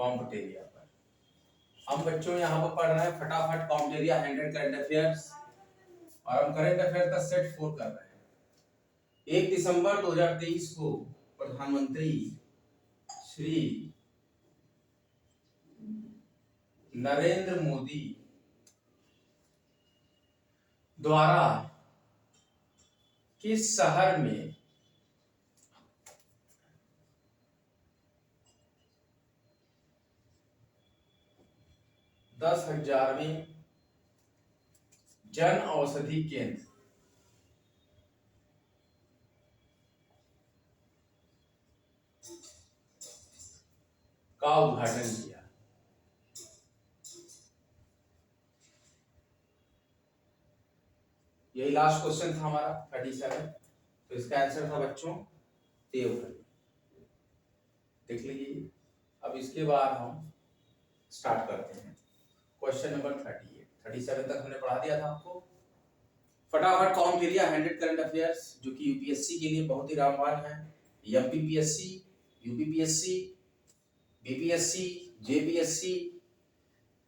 Compute area पर। हम बच्चों यहाँ पर पढ़ रहे हैं फटाफट कॉम्प्यूट एरिया 100 करंट अफेयर्स, और हम करंट अफेयर का सेट 4 कर रहे हैं। 1 दिसंबर 2023 को प्रधानमंत्री श्री नरेंद्र मोदी द्वारा किस शहर में दस 10,000वें जन औषधि केंद्र का उद्घाटन किया? यही लास्ट क्वेश्चन था हमारा 37। तो इसका आंसर था बच्चों देवघर। देख लीजिए। अब इसके बाद हम स्टार्ट करते हैं क्वेश्चन नंबर 38। 37 तक हमने पढ़ा दिया था आपको। फटाफट काउंट एरिया 100 करंट अफेयर्स, जो कि यूपीएससी के लिए बहुत ही रामबाण है। MPPSC, UPPSC, BPSC, JPSC,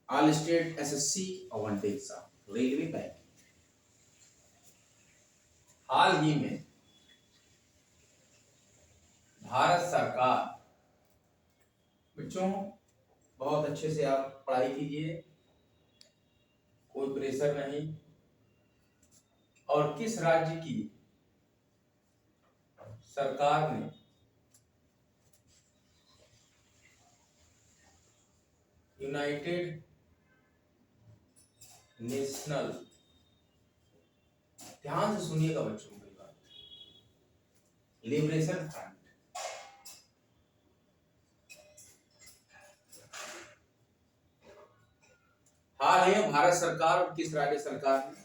all state SSC और वनडे एग्जाम, रेलवे बैंक। हाल ही में भारत सरकार, बच्चों बहुत अच्छे से आप पढ़ाई कीजिए, कोई प्रेशर नहीं। और किस राज्य की सरकार ने यूनाइटेड नेशनल, ध्यान से सुनिएगा बच्चों मेरी बात, लिबरेशन फ्रंट, हाल ही में भारत सरकार और किस राज्य सरकार ने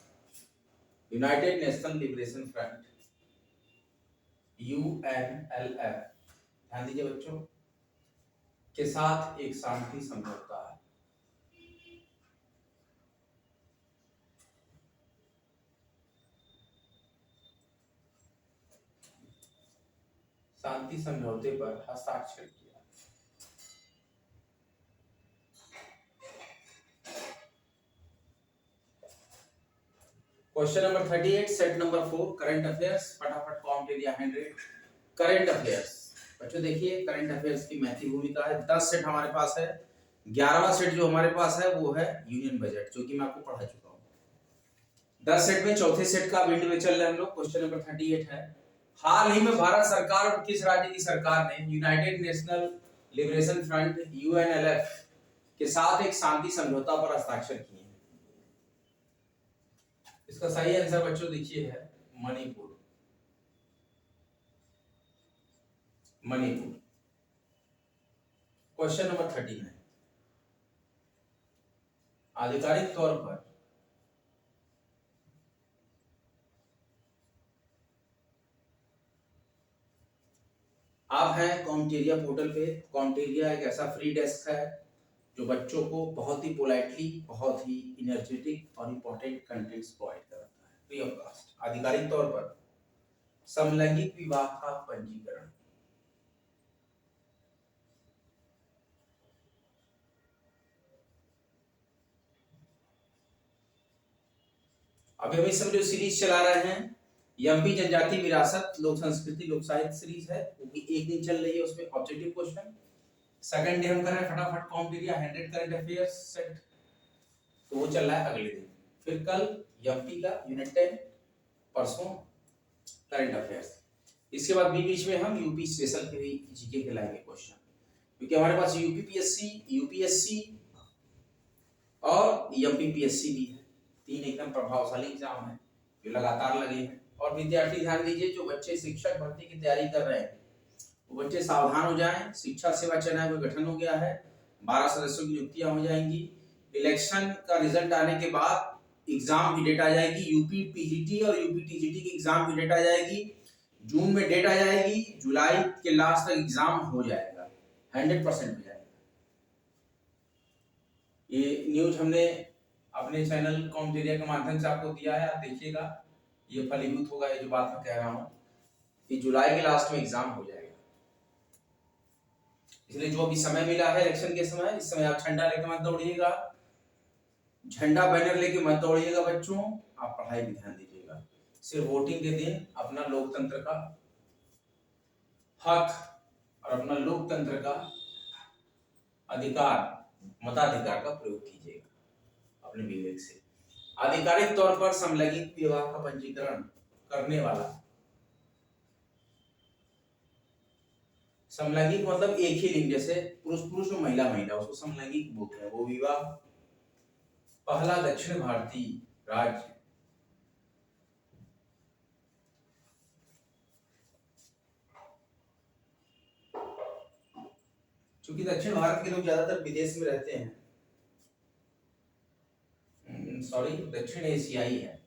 United national liberation front UNLF, ध्यान दीजिए बच्चों, के साथ एक शांति समझौता है। शांति समझौते पर हस्ताक्षर किया। Question number 38 set number 4 current affairs, फटाफट काउंट एरिया 100 करंट अफेयर्स। बच्चों देखिए करंट अफेयर्स की महत्वपूर्ण भूमिका है। 10 सेट हमारे पास है। 11वां सेट जो हमारे पास है वो है यूनियन बजट, जो कि मैं आपको पढ़ा चुका हूँ। 10 सेट में चौथे सेट का विंड में चल रहे हैं हम लोग। क्वेश्चन नंबर 38 है, हाल ही में भारत सरकार और किस राज्य की सरकार ने United national liberation front UNLF के साथ एक शांति समझौता पर हस्ताक्षर किए? इसका सही आंसर बच्चों देखिए है मणिपुर। मणिपुर। क्वेश्चन नंबर 39, आधिकारिक तौर पर आप हैं कॉम्टेरिया पोर्टल पे। कॉम्टेरिया एक ऐसा फ्री डेस्क है जो बच्चों को बहुत ही पोलाइटली, बहुत ही इनर्जेटिक और इंपॉर्टेंट कंटेंट्स प्रोवाइड कराता है फ्री ऑफ कॉस्ट। आधिकारिक तौर पर समलैंगिक विवाह का पंजीकरण, अभी हम इस समय जो सीरीज चला रहे हैं एमपी जनजाति विरासत लोक संस्कृति लोक साहित्य सीरीज है, वो भी एक दिन चल रही है। उसमें ऑब्जेक्टिव क्वेश्चन सेकंड डे हम कर रहे हैं फटाफट count area 100 current affairs set, तो वो चल रहा है अगले दिन। फिर कल एमपी का यूनिट 10, परसों करंट अफेयर्स। इसके बाद बीच में हम यूपी स्पेशल के भी जीके के लाएंगे क्वेश्चन, क्योंकि हमारे पास यूपीपीएससी, यूपीएससी और एमपीपीएससी भी है। 3 एकदम प्रभावशाली एग्जाम है जो लगातार लगे हैं। और विद्यार्थी ध्यान दीजिए, जो बच्चे शिक्षक भर्ती की तैयारी कर रहे हैं वो बच्चे सावधान हो जाएं। शिक्षा सेवा चयन का गठन हो गया है, 12 सदस्यों की नियुक्तियां हो जाएंगी। इलेक्शन का रिजल्ट आने के बाद एग्जाम की डेट आ जाएगी। यूपी पीजीटी और यूपी टीजीटी की एग्जाम की डेट आ जाएगी। जून में डेट आ जाएगी, जुलाई के लास्ट तक एग्जाम हो जाएगा, 100% हो जाएगा। ये न्यूज हमने अपने चैनल कॉम्टेरिया के माध्यम से आपको दिया है, आप देखिएगा, ये फलीभूत होगा। ये जो बात मैं कह रहा हूँ कि जुलाई के लास्ट में एग्जाम हो जाएगा। इसलिए जो भी समय मिला है इलेक्शन के समय, इस समय आप झंडा लेके मत दौड़िएगा, झंडा बैनर लेके मत दौड़िएगा बच्चों, आप पढ़ाई पे ध्यान दीजिएगा। सिर्फ वोटिंग के दिन अपना लोकतंत्र का हक और अपना लोकतंत्र का अधिकार, मताधिकार का प्रयोग कीजिएगा अपने विवेक से। आधिकारिक तौर पर समलैंगिक विवाह का पंजीकरण करने वाला, समलैंगिक मतलब एक ही लिंग, जैसे पुरुष पुरुष और महिला महिला, उसको समलैंगिक बोलते हैं। वो विवाह पहला दक्षिण भारतीय राज्य क्योंकि दक्षिण भारत के लोग ज्यादातर विदेश में रहते हैं, सॉरी दक्षिण एशियाई है,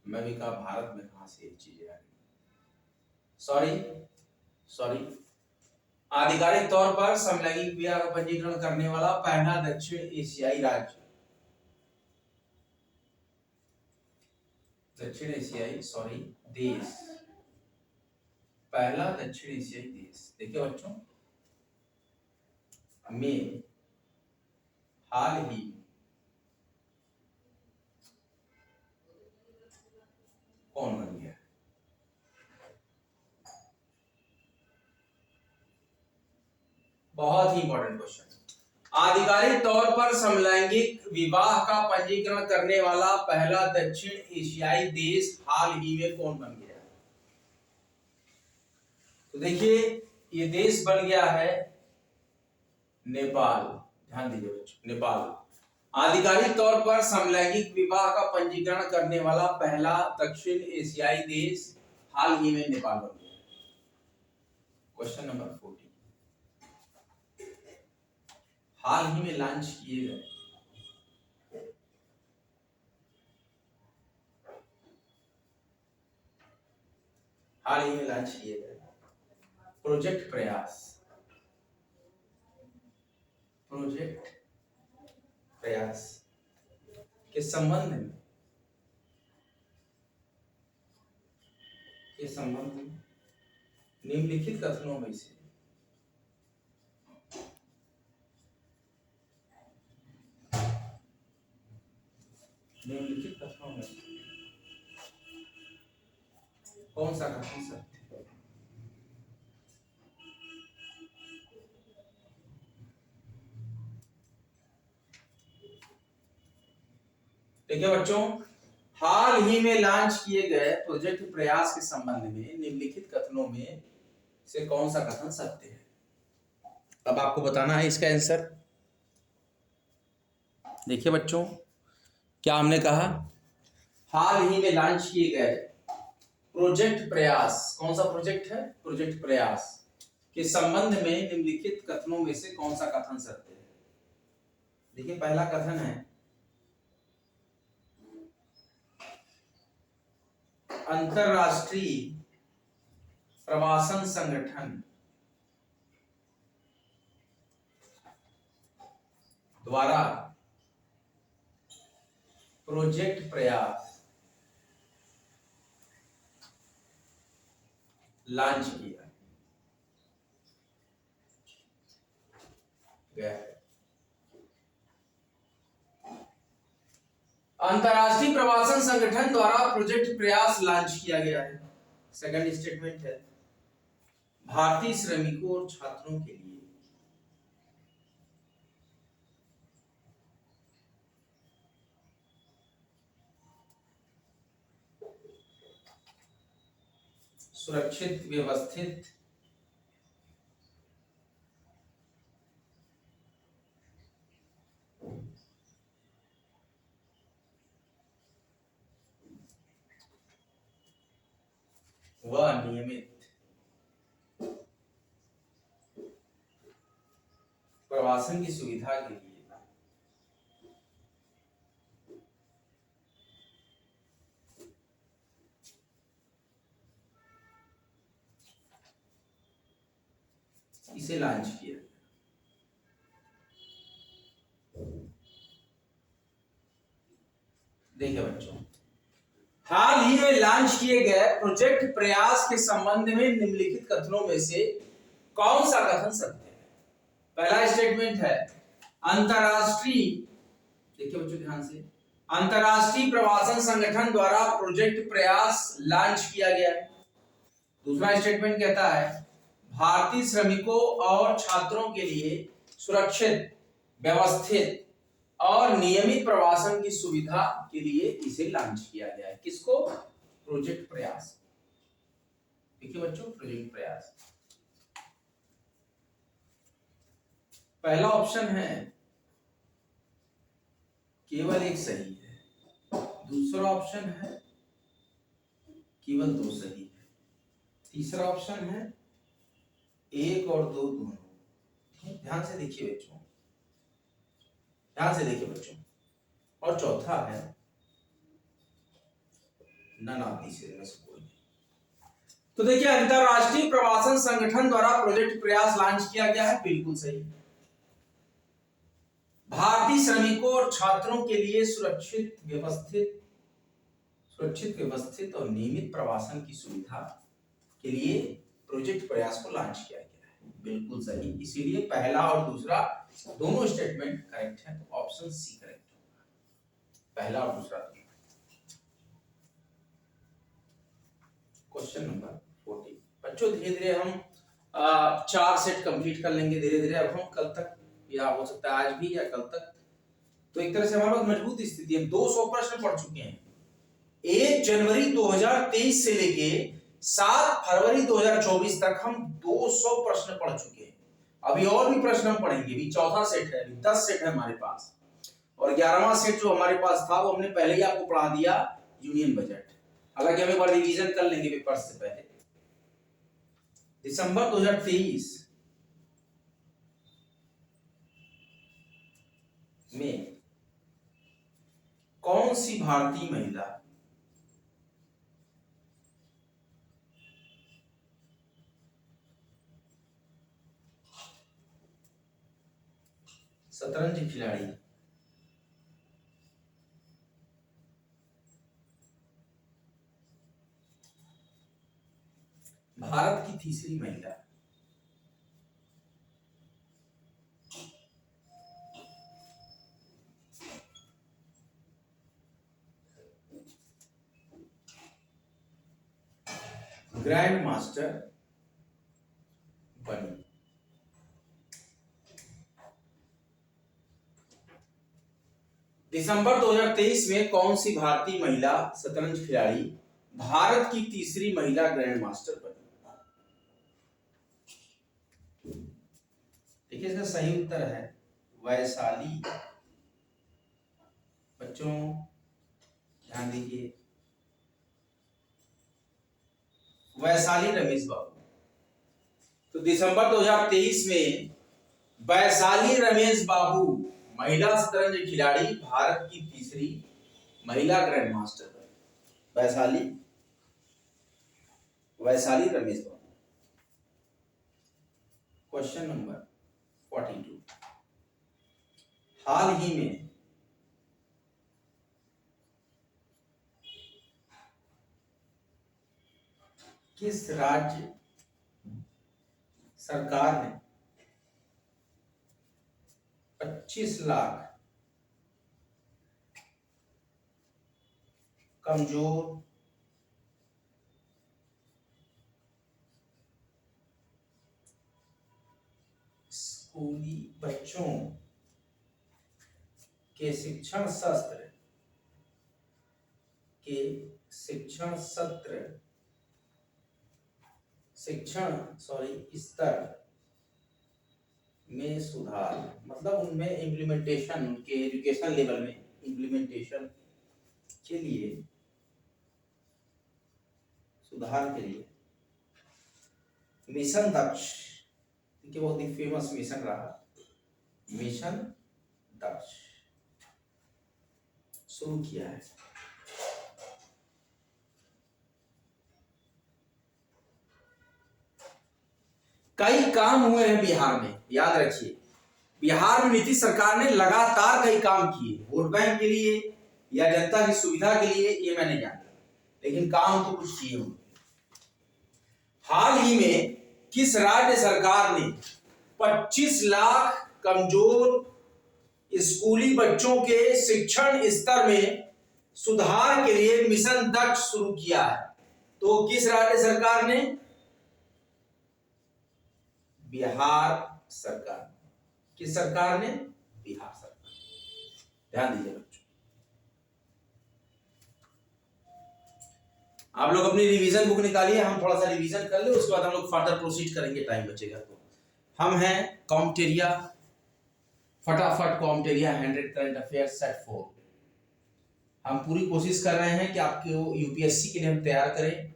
मैं भी कहा भारत में कहां से ये चीजें आ रही, सॉरी आधिकारिक तौर पर समलैंगिक विवाह का पंजीकरण करने वाला पहला दक्षिण एशियाई राज्य, दक्षिण एशियाई सॉरी देश, पहला दक्षिण एशियाई देश। देखिए बच्चों, में हाल ही कौन बन गया? बहुत ही इंपॉर्टेंट क्वेश्चन। आधिकारिक तौर पर समलैंगिक विवाह का पंजीकरण करने वाला पहला दक्षिण एशियाई देश हाल ही में कौन बन गया? तो देखिए ये देश बन गया है नेपाल। ध्यान दीजिए बच्चों, नेपाल आधिकारिक तौर पर समलैंगिक विवाह का पंजीकरण करने वाला पहला दक्षिण एशियाई देश हाल ही में नेपाल बन गया। क्वेश्चन नंबर 14, हाल ही में लॉन्च किए गए प्रोजेक्ट प्रयास के संबंध में निम्नलिखित कथनों में से कौन सा कथन सत्य है? देखिए बच्चों, हाल ही में लॉन्च किए गए प्रोजेक्ट प्रयास के संबंध में निम्नलिखित कथनों में से कौन सा कथन सत्य है? अब आपको बताना है इसका आंसर। देखिए बच्चों, क्या हमने कहा? हाल ही में लॉन्च किए गए प्रोजेक्ट प्रयास, कौन सा प्रोजेक्ट है? प्रोजेक्ट प्रयास के संबंध में निम्नलिखित कथनों में से कौन सा कथन सत्य है? देखिए पहला कथन है अंतरराष्ट्रीय प्रवासन संगठन द्वारा प्रोजेक्ट प्रयास लॉन्च किया गया। अंतरराष्ट्रीय प्रवासन संगठन द्वारा प्रोजेक्ट प्रयास लॉन्च किया गया है। सेकंड स्टेटमेंट है भारतीय श्रमिकों और छात्रों के लिए सुरक्षित व्यवस्थित व नियमित प्रवासन की सुविधा के लिए इसे लॉन्च किया। देखिए बच्चों, हाल ही में लॉन्च किए गए प्रोजेक्ट प्रयास के संबंध में निम्नलिखित कथनों में से कौन सा कथन सत्य है? स्टेटमेंट है, अंतरराष्ट्रीय, देखिए बच्चों ध्यान से, अंतरराष्ट्रीय प्रवासन संगठन द्वारा प्रोजेक्ट प्रयास लॉन्च किया गया है। दूसरा स्टेटमेंट कहता है भारतीय श्रमिकों और छात्रों के लिए सुरक्षित, व्यवस्थित और नियमित प्रवासन की सुविधा के लिए इसे लॉन्च किया गया है। किसको? प्रोजेक्ट प्रयास। देखिए बच्चों, प्रोजेक्ट प्रयास। पहला ऑप्शन है केवल एक सही है, दूसरा ऑप्शन है केवल दो सही है, तीसरा ऑप्शन है एक और दो दोनों। ध्यान से देखिए बच्चों, ध्यान से देखिए बच्चों, और चौथा है नन ऑफ दिस में से कोई नहीं। तो देखिए, अंतरराष्ट्रीय प्रवासन संगठन द्वारा प्रोजेक्ट प्रयास लॉन्च किया गया है, बिल्कुल सही। भारतीय श्रमिकों और छात्रों के लिए सुरक्षित, व्यवस्थित और नियमित प्रवासन की सुविधा के लिए प्रोजेक्ट प्रयास को लॉन्च किया गया है, बिल्कुल सही। इसीलिए पहला और दूसरा दोनों स्टेटमेंट करेक्ट है, तो ऑप्शन सी करेक्ट होगा, पहला और दूसरा। Question number 40। बच्चों धीरे धीरे हम 4 सेट कंप्लीट कर लेंगे धीरे धीरे। अब हम कल तक, या हो सकता है आज भी या कल तक, तो एक तरह से हमारे पास मजबूत स्थिति है। 200 प्रश्न पढ़ चुके हैं। 1 जनवरी 2023 से लेके 7 फरवरी 2024 तक हम 200 प्रश्न पढ़ चुके हैं। अभी और भी प्रश्न हम पढ़ेंगे, अभी चौथा सेट है, अभी 10 सेट है हमारे पास, और 11वां सेट जो हमारे पास था वो हमने पहले ही आपको पढ़ा दिया, यूनियन बजट। हालांकि हम एक बार रिवीजन कर लेंगे पेपर से पहले। दिसंबर 2023 में कौन सी भारतीय महिला शतरंज खिलाड़ी भारत की तीसरी महिला ग्रैंड मास्टर बनी? दिसंबर 2023 में कौन सी भारतीय महिला शतरंज खिलाड़ी भारत की तीसरी महिला ग्रैंड मास्टर बनी? देखिए, इसका सही उत्तर है वैशाली। बच्चों ध्यान दीजिए, वैशाली रमेश बाबू। तो दिसंबर 2023 में वैशाली रमेश बाबू महिला शतरंज खिलाड़ी भारत की तीसरी महिला ग्रैंड मास्टर बनी। वैशाली रमेश बाबू। Question number 42। हाल ही में किस राज्य सरकार ने 25 लाख कमजोर स्कूली बच्चों के शिक्षण स्तर में सुधार, मतलब उनमें इम्प्लीमेंटेशन, उनके एजुकेशन लेवल में इम्प्लीमेंटेशन के लिए, सुधार के लिए मिशन दक्ष, कि बहुत ही फेमस मिशन रहा, मिशन दक्ष शुरू किया है। कई काम हुए हैं बिहार में, याद रखिए, बिहार में नीतीश सरकार ने लगातार कई काम किए, वोट बैंक के लिए या जनता की सुविधा के लिए, ये मैं नहीं जानता, लेकिन काम तो कुछ किए होंगे। हाल ही में किस राज्य सरकार ने 25 लाख कमजोर स्कूली बच्चों के शिक्षण स्तर में सुधार के लिए मिशन दक्ष शुरू किया है। तो किस राज्य सरकार ने? बिहार सरकार। किस सरकार ने? बिहार सरकार। ध्यान दीजिए बच्चों, आप लोग अपनी रिवीजन बुक निकालिए, हम थोड़ा सा रिवीजन कर ले, उसके बाद हम लोग फर्दर प्रोसीड करेंगे, टाइम बचेगा तो। हम हैं कॉम्टेरिया, फटाफट कॉम्टेरिया 100 करंट अफेयर्स सेट 4। हम पूरी कोशिश कर रहे हैं कि आपको यूपीएससी के लिए हम तैयार करें।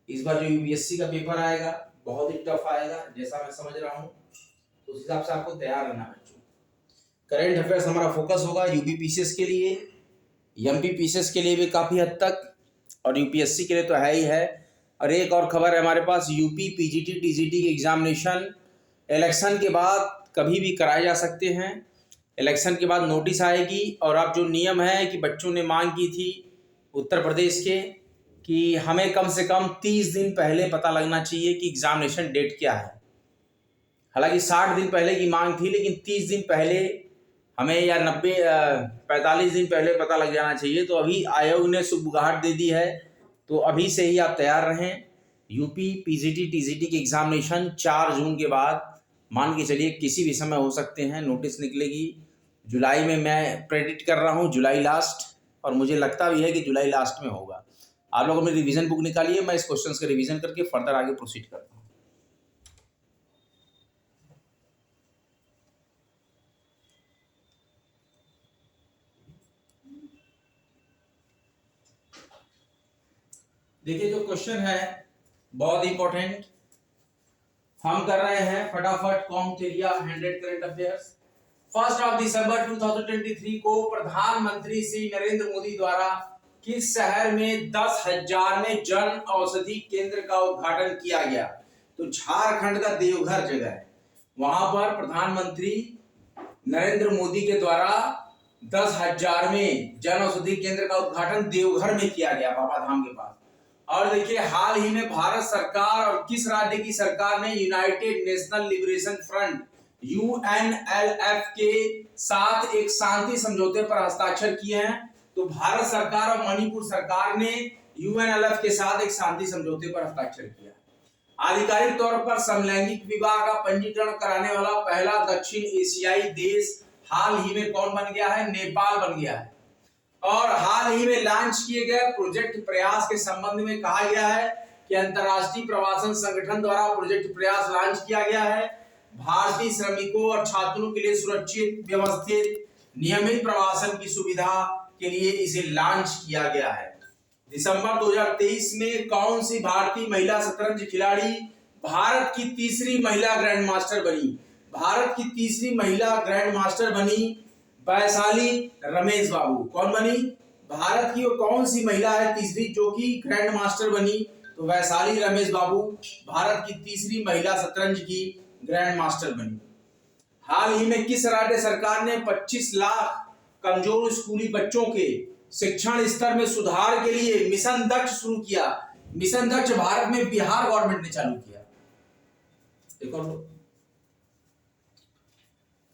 इस बार जो यूपीएससी का पेपर आएगा बहुत ही टफ आएगा, जैसा मैं समझ रहा हूं, तो उस हिसाब से आपको तैयार रहना बच्चों। करंट अफेयर्स हमारा फोकस होगा यूपी पीसीएस के लिए, एमपी पीसीएस के लिए भी काफी हद तक, और यूपीएससी के लिए तो है ही है। और एक और खबर है हमारे पास, यूपी पीजीटी टीजीटी के एग्जामिनेशन इलेक्शन के बाद कभी भी कराए जा सकते हैं। इलेक्शन के बाद नोटिस आएगी, और अब जो नियम है कि बच्चों ने मांग की थी उत्तर प्रदेश के कि हमें कम से कम 30 दिन पहले पता लगना चाहिए कि एग्जामिनेशन डेट क्या है। हालांकि 60 दिन पहले की मांग थी, लेकिन 30 दिन पहले हमें, या 45 दिन पहले पता लग जाना चाहिए। तो अभी आयोग ने सुबुगाहट दे दी है, तो अभी से ही आप तैयार रहें। यूपी पीजीटी टीजीटी के एग्जामिनेशन 4 जून के बाद मान के चलिए किसी भी समय हो सकते हैं। नोटिस निकलेगी जुलाई में, मैं प्रेडिक्ट कर रहा हूँ जुलाई लास्ट, और मुझे लगता भी है कि जुलाई लास्ट में होगा। आप लोग अपनी रिवीजन बुक निकालिए, मैं इस क्वेश्चंस का रिवीजन करके फर्दर आगे प्रोसीड करता हूँ। देखिए जो क्वेश्चन है बहुत इंपॉर्टेंट, हम कर रहे हैं फटाफट कॉम्टेरिया 100 करंट अफेयर्स। 1 दिसंबर 2023 को प्रधानमंत्री श्री नरेंद्र मोदी द्वारा किस शहर में 10,000वें जन औषधि केंद्र का उद्घाटन किया गया? तो झारखंड का देवघर जगह है, वहां पर प्रधानमंत्री नरेंद्र मोदी के द्वारा 10,000वें जन औषधि केंद्र का उद्घाटन देवघर में किया गया, बाबा धाम के पास। और देखिए हाल ही में भारत सरकार और किस राज्य की सरकार ने United national liberation front UNLF के साथ एक शांति समझौते पर हस्ताक्षर किए हैं? तो भारत सरकार और मणिपुर सरकार ने यूएनएलएफ के साथ एक शांति समझौते पर हस्ताक्षर किया। आधिकारिक तौर पर समलैंगिक विवाह का पंजीकरण कराने वाला पहला दक्षिण एशियाई देश हाल ही में कौन बन गया है? नेपाल बन गया है। और हाल ही में लॉन्च किए गए प्रोजेक्ट प्रयास के संबंध में कहा गया है कि अंतर्राष्ट्रीय प्रवासन संगठन द्वारा प्रोजेक्ट प्रयास लॉन्च किया गया है। भारतीय श्रमिकों और छात्रों के लिए सुरक्षित, व्यवस्थित, नियमित प्रवासन की सुविधा के लिए इसे लॉन्च किया गया है। दिसंबर 2023 में कौन सी भारतीय महिला शतरंज खिलाड़ी भारत की तीसरी महिला ग्रैंड मास्टर बनी? भारत की तीसरी महिला ग्रैंड मास्टर बनी वैशाली रमेश बाबू। कौन बनी? भारत की वो कौन सी महिला है तीसरी जो कि ग्रैंड मास्टर बनी? तो वैशाली रमेश बाबू भारत की तीसरी महिला शतरंज की ग्रैंड मास्टर बनी। हाल ही में किस राज्य सरकार ने 25 लाख कमजोर स्कूली बच्चों के शिक्षण स्तर में सुधार के लिए मिशन दक्ष शुरू किया? मिशन दक्ष भारत में बिहार गवर्नमेंट ने चालू किया। देखो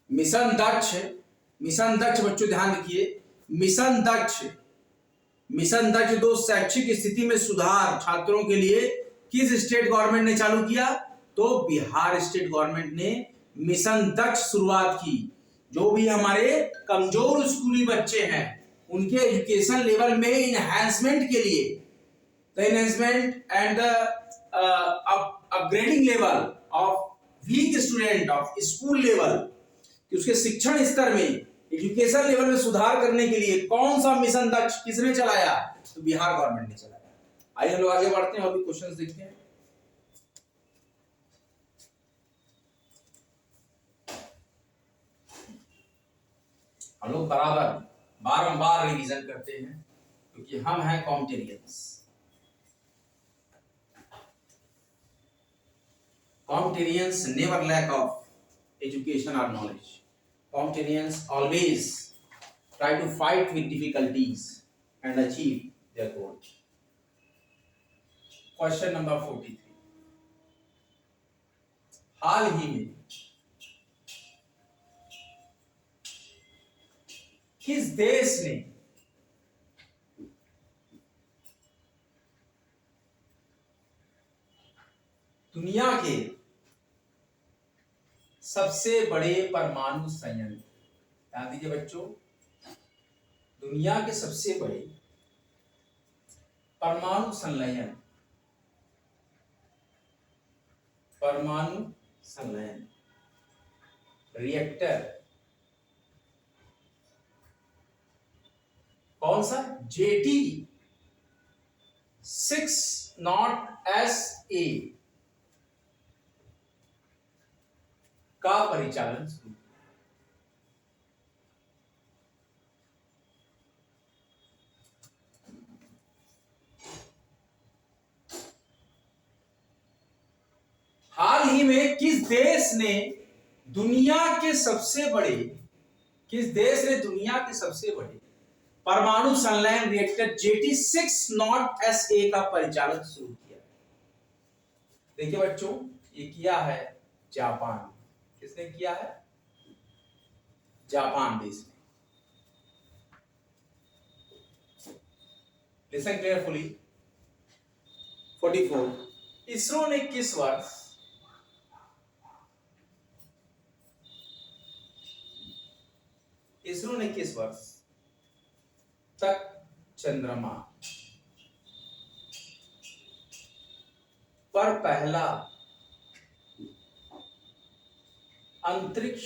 मिशन दक्ष बच्चों ध्यान रखिए, मिशन दक्ष दो शैक्षिक स्थिति में सुधार छात्रों के लिए किस स्टेट गवर्नमेंट ने चालू किया? तो बिहार स्टेट गवर्नमेंट ने मिशन दक्ष शुरुआत की। जो भी हमारे कमजोर स्कूली बच्चे हैं उनके एजुकेशन लेवल में इनहैंसमेंट के लिए, the enhancement and upgrading level of weak student of school level, कि उसके शिक्षण स्तर में, एजुकेशन लेवल में सुधार करने के लिए कौन सा मिशन दक्ष किसने चलाया? तो बिहार गवर्नमेंट ने चलाया। आइए हम लोग आगे बढ़ते हैं, अभी क्वेश्चंस देखते हैं। हम लोग बराबर बारंबार रिवीजन करते हैं क्योंकि हम हैं कॉम्टेरियंस। Comtarians never lack of education or knowledge. Comtarians always try to fight with difficulties and achieve their goals. Question number 43. हाल ही में किस देश ने दुनिया के सबसे बड़े परमाणु संयंत्र, ध्यान दीजिए बच्चों, दुनिया के सबसे बड़े परमाणु संलयन, परमाणु संलयन रिएक्टर कौन सा? JT 6 SA का परिचालन शुरू। हाल ही में किस देश ने दुनिया के सबसे बड़े परमाणु संलयन रिएक्टर JT 6 SA का परिचालन शुरू किया? देखिए बच्चों, ये किया है जापान। किसने किया है? जापान देश ने। Listen carefully. 44 इसरो ने किस वर्ष तक चंद्रमा पर पहला अंतरिक्ष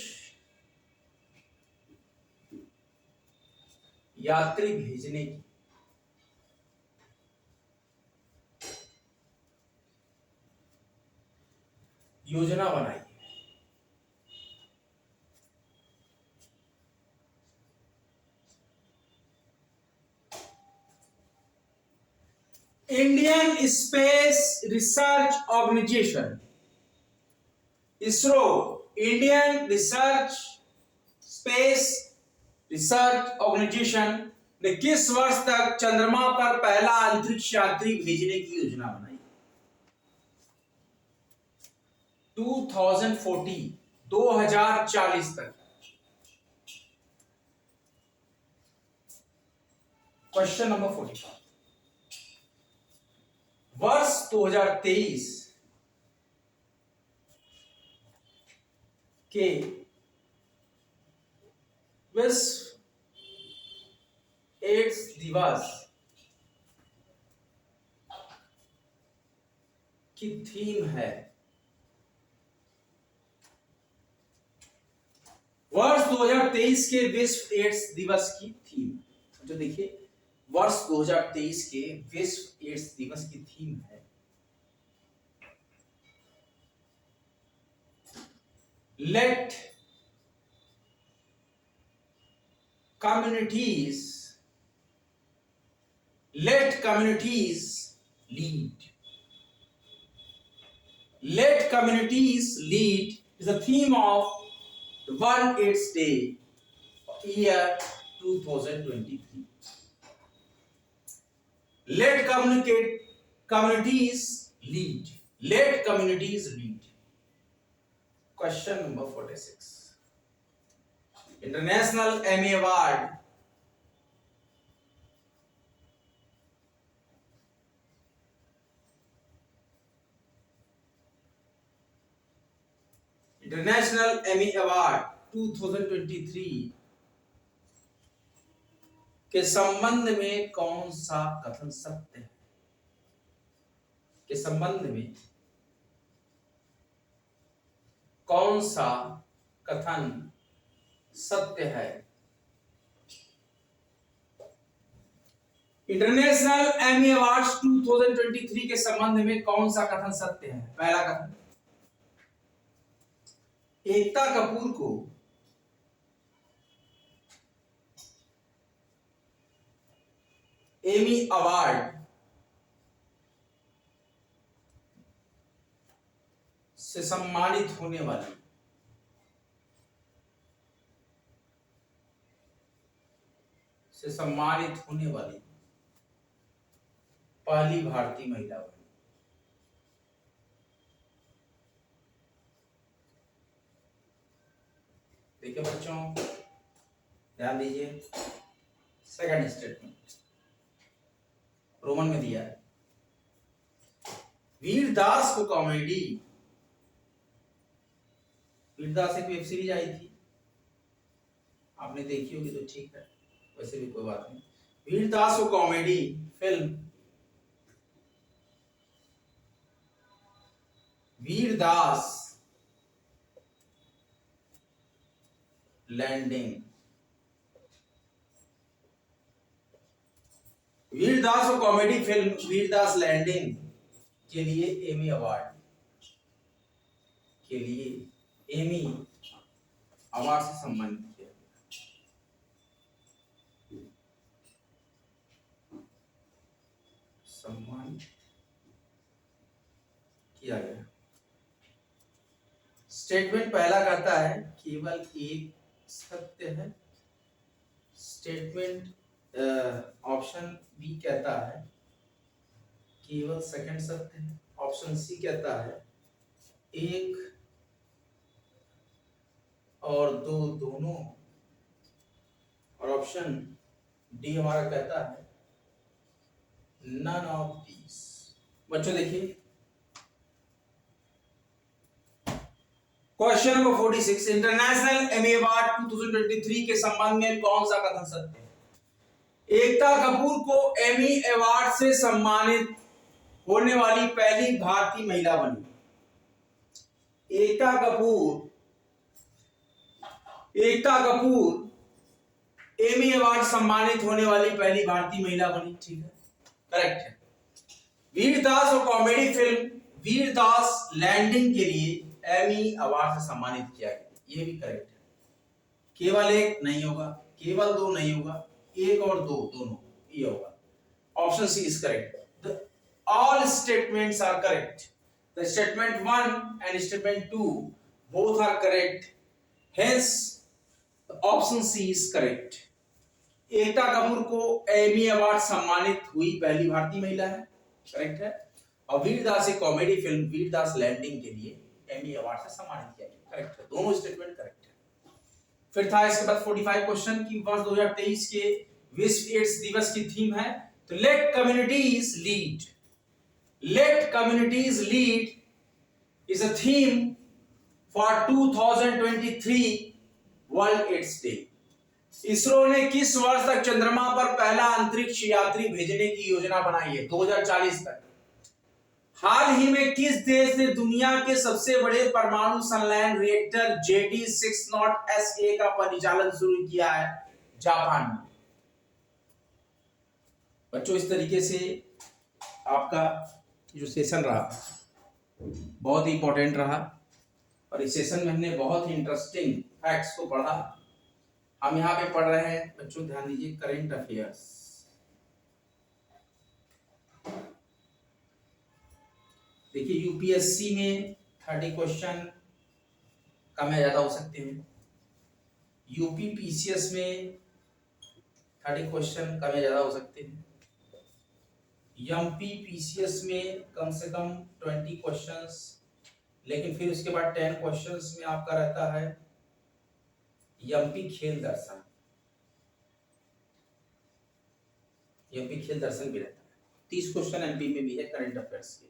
यात्री भेजने की योजना बनाई है? Indian Space Research Organisation ISRO, Indian Space Research Organisation ने किस वर्ष तक चंद्रमा पर पहला अंतरिक्ष यात्री भेजने की योजना बनाई? 2040 तक। क्वेश्चन नंबर 45 वर्ष 2023 के विश्व एड्स दिवस की थीम है? वर्ष 2023 के विश्व एड्स दिवस की थीम, जो देखिए वर्ष 2023 के विश्व एड्स दिवस की थीम है let communities lead. Let communities lead is the theme of the World AIDS Day year 2023. Let communities lead. Let communities lead. Question number 46. International Emmy Award international Emmy award 2023 के संबंध में कौन सा कथन सत्य है? के संबंध में कौन सा कथन सत्य है? इंटरनेशनल एमी अवार्ड्स 2023 के संबंध में कौन सा कथन सत्य है? पहला कथन, एकता कपूर को एमी अवार्ड से सम्मानित होने वाली पहली भारतीय महिला बनी। देखिए बच्चों, ध्यान दीजिए, सेकंड स्टेटमेंट रोमन में दिया है, वीरदास को कॉमेडी, वीरदास एक वेब सीरीज आई थी, आपने देखी होगी तो ठीक है, वैसे भी कोई बात नहीं। वीरदास को comedy film Vir Das landing, Vir Das को कॉमेडी फिल्म वीरदास लैंडिंग के लिए एमी अवार्ड से सम्मानित किया गया। सम्मानित किया गया। स्टेटमेंट पहला कहता है केवल एक सत्य है, स्टेटमेंट ऑप्शन बी कहता है केवल सेकंड सत्य है, ऑप्शन सी कहता है एक और दो दोनों, और ऑप्शन डी हमारा कहता है नन ऑफ दीज। बच्चों देखिए question number 46, international Emmy award 2023 के संबंध में कौन सा कथन सत्य है? एकता कपूर को एमी अवार्ड से सम्मानित होने वाली पहली भारतीय महिला बनी। एकता कपूर एमी अवार्ड सम्मानित होने वाली पहली भारतीय महिला बनी, ठीक है, करेक्ट है। वीरदास और कॉमेडी फिल्म वीरदास लैंडिंग के लिए एमी अवार्ड से सम्मानित किया गया, ये भी करेक्ट है। केवल एक नहीं होगा, केवल दो नहीं होगा, एक और दो दोनों ये होगा। Option C is correct. All statements are correct. The statement 1 and statement 2 both are correct, hence option C is correct. Ekta Kapoor को एमी अवार्ड सम्मानित हुई पहली भारतीय महिला है, करेक्ट है। और वीरदास एक कॉमेडी फिल्म वीरदास लैंडिंग के लिए एमी अवार्ड से सम्मानित किया गया, करेक्ट है, दोनों स्टेटमेंट करेक्ट है। फिर था इसके बाद 45 क्वेश्चन की वर्ष 2023 के विश्व एड्स दिवस की थीम है तो let communities lead. Let communities lead is a theme for 2023 world AIDS day. ISRO ने किस वर्ष तक चंद्रमा पर पहला अंतरिक्ष यात्री भेजने की योजना बनाई है? 2040 तक। हाल ही में किस देश ने दुनिया के सबसे बड़े परमाणु संलयन रिएक्टर JT690SA का परिचालन शुरू किया है? जापान में। बच्चों इस तरीके से आपका जो सेशन रहा बहुत ही इंपॉर्टेंट रहा और इस सेशन में हमने बहुत ही इंटरेस्टिंग फैक्ट्स को पढ़ा। हम यहाँ पे पढ़ रहे हैं बच्चों, ध्यान दीजिए, करेंट अफेयर्स। देखिए यूपीएससी में 30 क्वेश्चन कम या ज्यादा हो सकते हैं, यूपी पीसीएस में 30 क्वेश्चन कम या ज्यादा हो सकते हैं, एमपी पीसीएस में कम से कम 20 क्वेश्चंस, लेकिन फिर उसके बाद 10 क्वेश्चंस में आपका रहता है एमपी खेल दर्शन, एमपी खेल दर्शन भी रहता है। 30 क्वेश्चन एमपी में भी है करंट अफेयर्स के।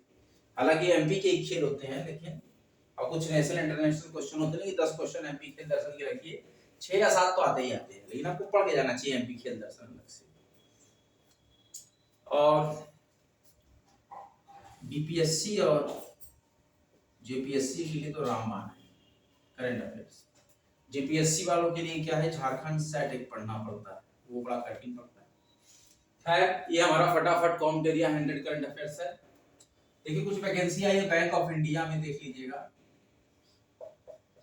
हालांकि एमपी के एक खेल होते हैं, लेकिन और कुछ नेशनल इंटरनेशनल क्वेश्चन होते हैं कि 10 क्वेश्चन एमपी खेल दर्शन के रखिए, 6 या 7 तो आते ही आते हैं, लेकिन आपको पढ़ के जाना चाहिए एमपी खेल दर्शन अलग से। और बीपीएससी और जेपीएससी के लिए तो रामबाण है करंट अफेयर्स। जेपीएससी वालों के लिए क्या है, झारखंड सेट एक पढ़ना पड़ता है, वो बड़ा कठिन पड़ता है। खैर ये हमारा फटाफट कॉम्प्ट एरिया 100 करंट अफेयर्स है। देखिए कुछ वैकेंसी आई है बैंक ऑफ इंडिया में, देख लीजिएगा।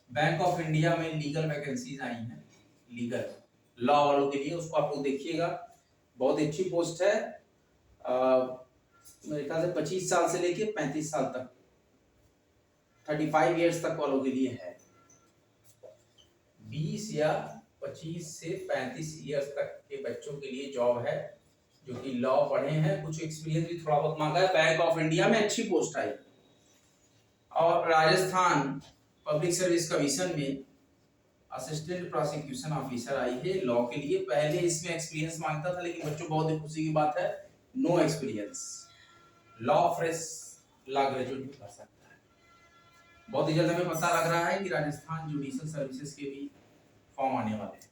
बैंक ऑफ इंडिया में लीगल वैकेंसीज आई हैं, लीगल लॉ वालों के लिए, उसको आप लोग देखिएगा। बहुत अच्छी पोस्ट है, मेरे ख्याल से 25 साल से लेके 35 साल तक, 35 इयर्स तक वालों के लिए है। 20 या 25 से 35 इयर्स तक के बच्चों के लिए जॉब है, जो कि लॉ पढ़े हैं, कुछ एक्सपीरियंस भी थोड़ा बहुत मांगा है। बैंक ऑफ इंडिया में अच्छी पोस्ट आई। और राजस्थान पब्लिक सर्विस कमीशन में असिस्टेंट प्रोसिक्यूशन ऑफिसर आई है लॉ के लिए। पहले इसमें एक्सपीरियंस मांगता था, लेकिन बच्चों बहुत ही खुशी की बात है, no experience, law fresh law graduate भी कर सकता है। बहुत ही जल्द हमें पता लग रहा है कि राजस्थान जुडिशियल सर्विसेज के भी फॉर्म आने वाले हैं,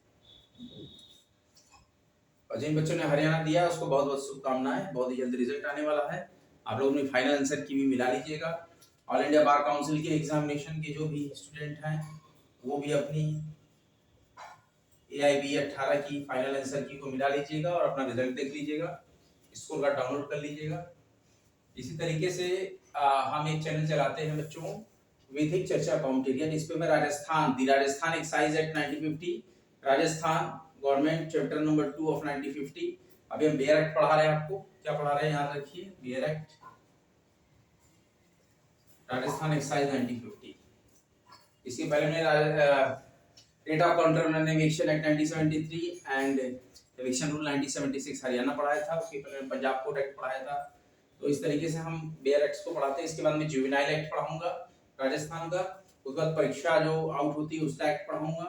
और जिन बच्चों ने हरियाणा दिया उसको बहुत बहुत शुभकामनाएं। बहुत ही जल्द रिजल्ट आने वाला है। आप लोग अपनी फाइनल आंसर की भी मिला लीजिएगा। ऑल इंडिया बार काउंसिल के एग्जामिनेशन के जो भी स्टूडेंट हैं वो भी अपनी AIB 18 की फाइनल आंसर की को मिला लीजिएगा और अपना रिजल्ट देख लीजिएगा, स्कोर कार्ड डाउनलोड कर लीजिएगा। इसी तरीके से हम एक चैनल चलाते हैं बच्चों, विधिक चर्चा कॉम्पिटिशन। इस पे मैं Rajasthan excise act 1950, Rajasthan government chapter number 2 of 1950। अभी हम बेयर एक्ट पढ़ा रहे हैं। आपको क्या पढ़ा रहे हैं याद रखिए, बेयर एक्ट, राजस्थान एक्साइज 1950। इसके पहले मैंने rate of counter eviction act 1973 and eviction rule 1976 Haryana पढ़ाया था। उसके पहले पंजाब कोर्ट एक्ट पढ़ाया था। तो इस तरीके से हम बेयर एक्ट्स को पढ़ाते हैं। इसके बाद मैं जुवेनाइल एक्ट पढ़ाऊंगा राजस्थान का, उसके बाद परीक्षा जो आउट होती है उसका एक्ट पढ़ाऊंगा।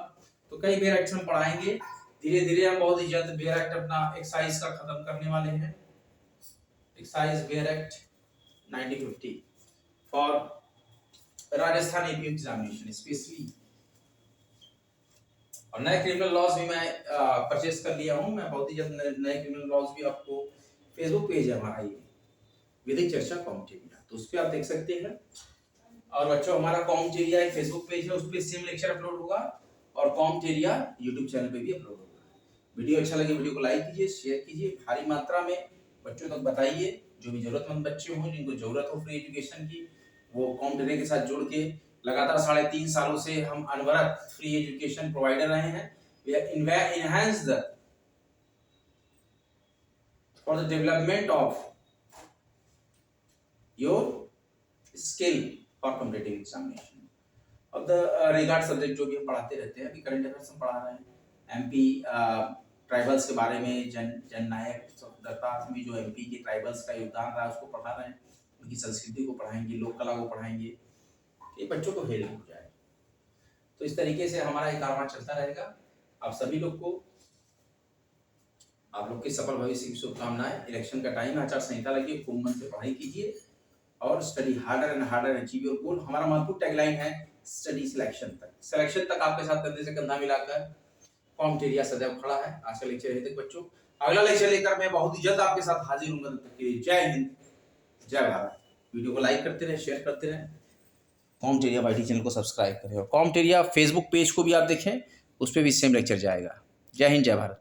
तो कई बेयर एक्ट्स हम पढ़ाएंगे। धीरे धीरे हम बहुत ही जल्द बेयर एक्ट अपना एक्साइज का खत्म करने वाले हैं। Excise bare act 1950 for Rajasthan AP examination specially. और नए क्रिमिनल लॉज भी मैं परचेस कर लिया हूं। मैं बहुत ही जल्द नए क्रिमिनल लॉज भी आपको, फेसबुक पेज है हमारा ये विधिक चर्चा कॉम्पिटिशन, तो उस पर आप देख सकते हैं। और बच्चों हमारा कॉम्पिटिशन एक फेसबुक पेज है, उस पर सेम लेक्चर अपलोड होगा और कॉम्पिटिशन यूट्यूब चैनल पे भी अपलोड होगा। वीडियो अच्छा लगे वीडियो को लाइक कीजिए, शेयर कीजिए, भारी मात्रा में बच्चों तक बताइए। जो भी जरूरतमंद बच्चे हों, जिनको जरूरत हो फ्री एजुकेशन की, वो कॉम्पिटिशन के साथ जुड़ के लगातार 3.5 सालों से हम अनवरत फ्री एजुकेशन प्रोवाइडर रहे हैं। We have enhanced for the development of your skill for competitive examination of the regard subject जो भी हम पढ़ाते रहते हैं। अभी करंट अफेयर्स हम पढ़ा रहे हैं, MP ट्राइबल्स के बारे में, जन नायक दत्ता में जो MP के ट्राइबल्स का योगदान रहा उसको पढ़ा रहे हैं। उनकी संस्कृति को पढ़ाएंगे, लोक कला को पढ़ाएंगे, ये बच्चों को हेल्प हो जाए। तो इस तरीके से हमारा ये कारवां चलता रहेगा। आप सभी लोग को, आप लोग के सफल भविष्य की शुभकामनाएं। इलेक्शन का टाइम, आचार संहिता लगी, खूब मन से पढ़ाई कीजिए और study harder and harder achieve your goal. हमारा महत्वपूर्ण टैगलाइन है स्टडी सिलेक्शन तक। सिलेक्शन तक आपके साथ कंधे से कंधा मिलाकर कॉम्पिटिशन सदैव खड़ा है। आज का लेक्चर यहीं तक बच्चों, अगला लेक्चर लेकर मैं बहुत ही जल्द आपके साथ हाजिर हूंगा। तब तक के लिए जय हिंद, जय भारत। वीडियो को लाइक करते रहे, शेयर करते रहे, कॉम्पिटिशन YT चैनल को सब्सक्राइब करें और कॉम्पिटिशन फेसबुक पेज को भी आप देखें, उस पर भी सेम लेक्चर जाएगा। जय हिंद, जय भारत।